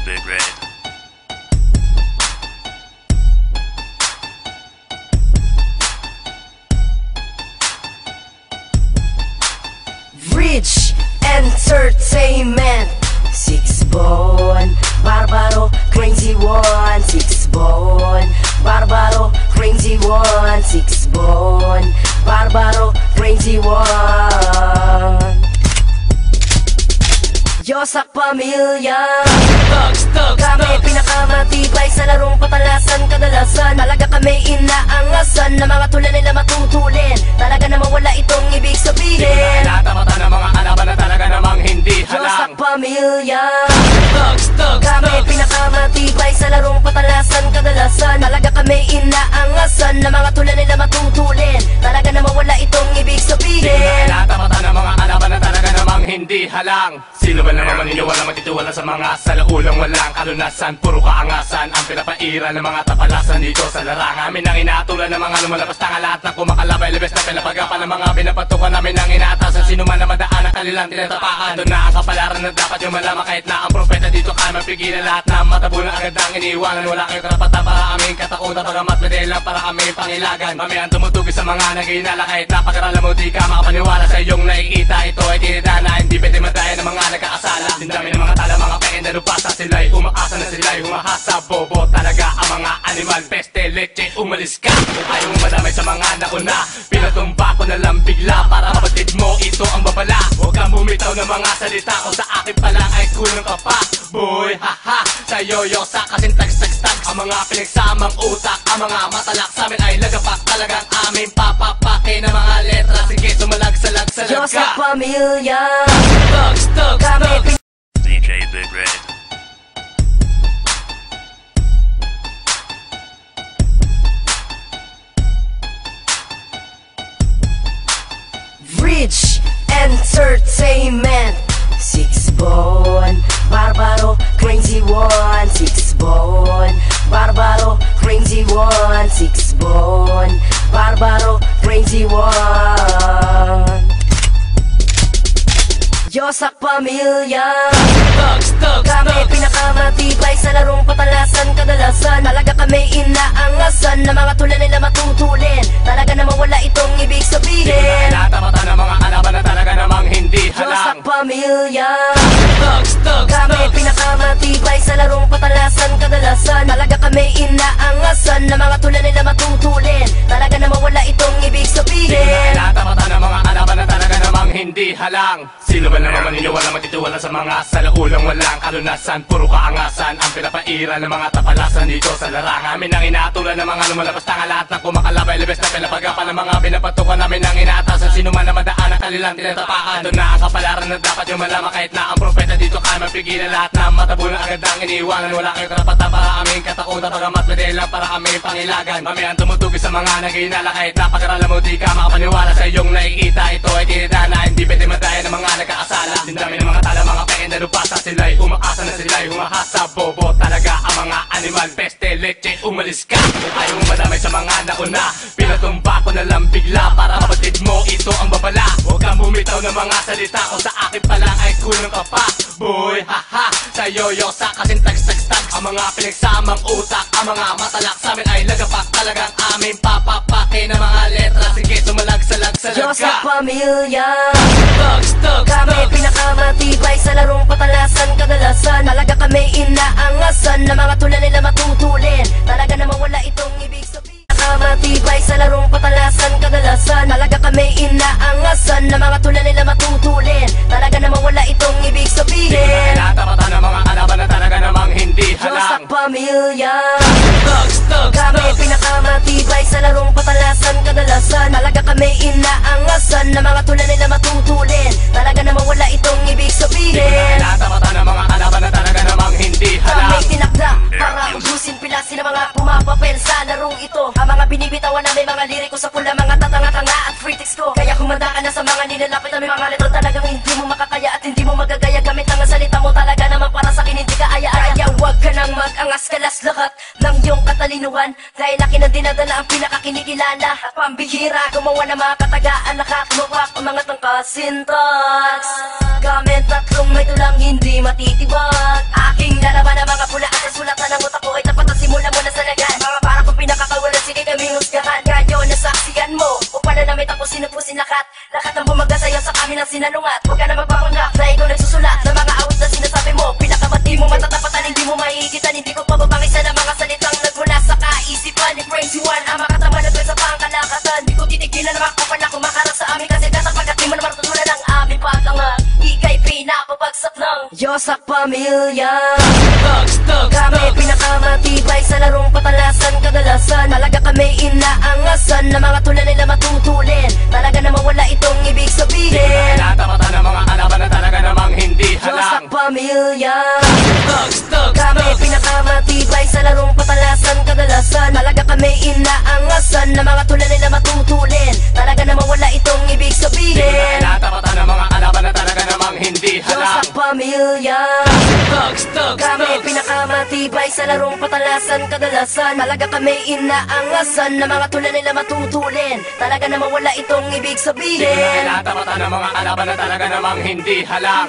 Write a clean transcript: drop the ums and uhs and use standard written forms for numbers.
Big Red. Rich Entertainment. Six Bone Barbaro Crazy One. Six Bone Barbaro Crazy One. Six Bone Barbaro Crazy One. Diyos sa pamilya. Kami pinakamatibay sa larong patalasan. Kadalasan talaga kami inaangasan na mga tula nila matutulin. Talaga namang wala itong ibig sabihin. Di mo na mata ng mga kalaban na talaga namang hindi halang. Diyos sa pamilya. Kami pinakamatibay sa larong patalasan. Kadalasan talaga kami inaangasan na mga tula nila matutulin. Talaga namang wala itong ibig sabihin. Di mo na mata ng mga kalaban na talaga namang hindi halang. Sino ba naman maniniwala magtitiwala sa mga salaulang walang kalunasan? Puro kaangasan ang pinapaira ng mga tapalasan dito sa larangan. Amin ang inatulan ng mga lumalabas tanga lahat ng kumakalabay. Libes na pinapagapan ng mga pinapatukan namin ang inaatasan. Sino man na madaan ang kanilang tinatapaan. Doon na ang kapalaran na dapat yung malaman. Kahit na ang propeta dito kaya mapigilan lahat na matabunan agad ang iniiwanan. Wala kayong karapatan para aming katakutan. Pagamat medel lang para aming pangilagan. Mami ang tumutugis sa mga nag-iinala. Kahit napag-aralan mo di ka makapaniwala sa iyong nakikita. Ito ay tinidana. Hindi pwede madaya ng mga nagkaasala. Dindami ng mga tala, mga penda lupasa. Sila'y umaasa na sila'y humahasa. Bobo talaga ang mga animal. Peste, leche, umalis ka. Kung ayaw madamay sa mga nauna, pinatumba ko na lang bigla para mabatid mo ito ang babala. Huwag kang bumitaw ng mga salita. Kung sa akin pa lang ay kulang ka pa. Boy, haha, sa yoyosa kasing tag-tag-tag. Ang mga pinagsamang utak, ang mga matalak sa amin ay lagapak. Talagang aming papapake ng mga letra. Sige, sumalag-salag sa Diyos sa laga. pamilya. Kami DJ Big Red. Rich Entertainment. Six Bone Barbaro Crazy One. Six Bone Barbaro Crazy One. Six Bone Barbaro Crazy One. Diyos sa pamilya. Kami pinakamatibay sa larong patalasan. Kadalasan talaga kami inaangasan na mga tula nila matutulin. Talaga namang wala itong ibig sabihin. Di mo na mata ng mga kalaban na talaga namang hindi Diyos sa halang. pamilya. Kami pinakamatibay sa larong patalasan. Kadalasan talaga kami inaangasan na mga tula nila matutulin. Talaga namang wala itong ibig Di sabihin. mo na mata ng mga kalaban na talaga namang hindi halang. Sino ba naman maniniwala magtitiwala sa mga salaulang walang kalunasan? Puro kaangasan ang pinapaira ng mga tapalasan dito sa larangan. Amin ang inatulan ng mga lumalabas tanga lahat ng kumakalabay. Libes na pinapagapan ng mga pinapatukan namin ang inaatasan. Sino man na madaan ang kanilang tinatapaan. Doon na ang kapalaran na dapat yung malaman. Kahit na ang propeta dito kaya mapigilan lahat na matabunan agad ang iniiwanan. Wala kayong karapatan para aming katakutan. Pagamat medel lang para aming pangilagan. Mami ang tumutugis sa mga nag-iinala. Kahit napag-aralan mo di ka makapaniwala sa iyong nakikita. Ito ay tinidana. Hindi pwede madaya ng mga nagkaasala. Dindami ng mga tala, mga penda lupasa. Sila'y umaasa na sila'y humahasa. Bobo talaga ang mga animal. Peste, leche, umalis ka. Kung ayaw madamay sa mga nauna, pinatumba ko na lang bigla para mabatid mo ito ang babala. Huwag kang bumitaw ng mga salita. Kung sa akin pa lang ay kulang ka pa. Boy, haha, sa yoyosa kasing tag-tag-tag. Ang mga pinagsamang utak, ang mga matalak sa amin ay lagapak. Talagang aming papapake ng mga letra. Sige, sumalag-salag sa Diyos sa laga. pamilya. Kami pinakamatibay sa larong patalasan. Kadalasan talaga kami inaangasan na mga tula nila matutulin. Talaga namang wala itong ibig sabihin. Pinakamatibay sa larong patalasan. Kadalasan talaga kami inaangasan na mga tula nila matutulin. Talaga namang wala itong ibig Di sabihin. mo na mata ng mga kalaban na talaga namang hindi Diyos sa halang. pamilya. Kami pinakamatibay sa larong patalasan. Kadalasan talaga kami inaangasan na mga tula nila matutulin. Talaga namang wala itong ibig Di sabihin. mo na mata ng mga kalaban na talaga namang hindi Kami halang. tinakda para ubusin pilasin ng mga pumapapel sa larong ito. Ang mga binibitawan na may mga liriko sa pula, mga tatanga-tanga at critics ko. Kaya kumanda ka na sa mga nilalapit na may mga letra. Talagang hindi mo makakaya at hindi mo magagaya. Gamit ang salita mo talaga naman para sa akin hindi ka aya-aya. Kaya huwag ka nang mag-angas, kalas lahat ng iyong katalinuhan. Dahil laki ng dinadala ang pinakakinikilala. At pambihira gumawa ng mga katagaan. Nakatuwak ang mga tangkasintax. Gamit tatlong may tulang hindi matitibag. Aking lalaban ang mga pamilya. Thugs, thugs, Kami thugs. pinakamatibay sa larong patalasan. Kadalasan talaga kami inaangasan na mga tulad nila matutulin. Talaga namang wala itong ibig Di ko na sabihin. kinatapatan ng mga kalaban na talaga namang hindi Diyos halang. at pamilya. Thugs, thugs, Kami thugs. pinakamatibay sa larong patalasan. Kadalasan talaga kami inaangasan na mga tulad nila matutulin. Talaga namang wala itong ibig Di ko na sabihin. kinatapatan ng mga kalaban na talaga namang hindi Diyos halang. at pamilya. Thugs, thugs, Kami thugs. pinakamatibay sa larong patalasan. Kadalasan talaga kami inaangasan na mga tulad nila matutulin. Talaga namang wala itong ibig Di ko na sabihin. kinatapatan ng mga kalaban na talaga namang hindi halang.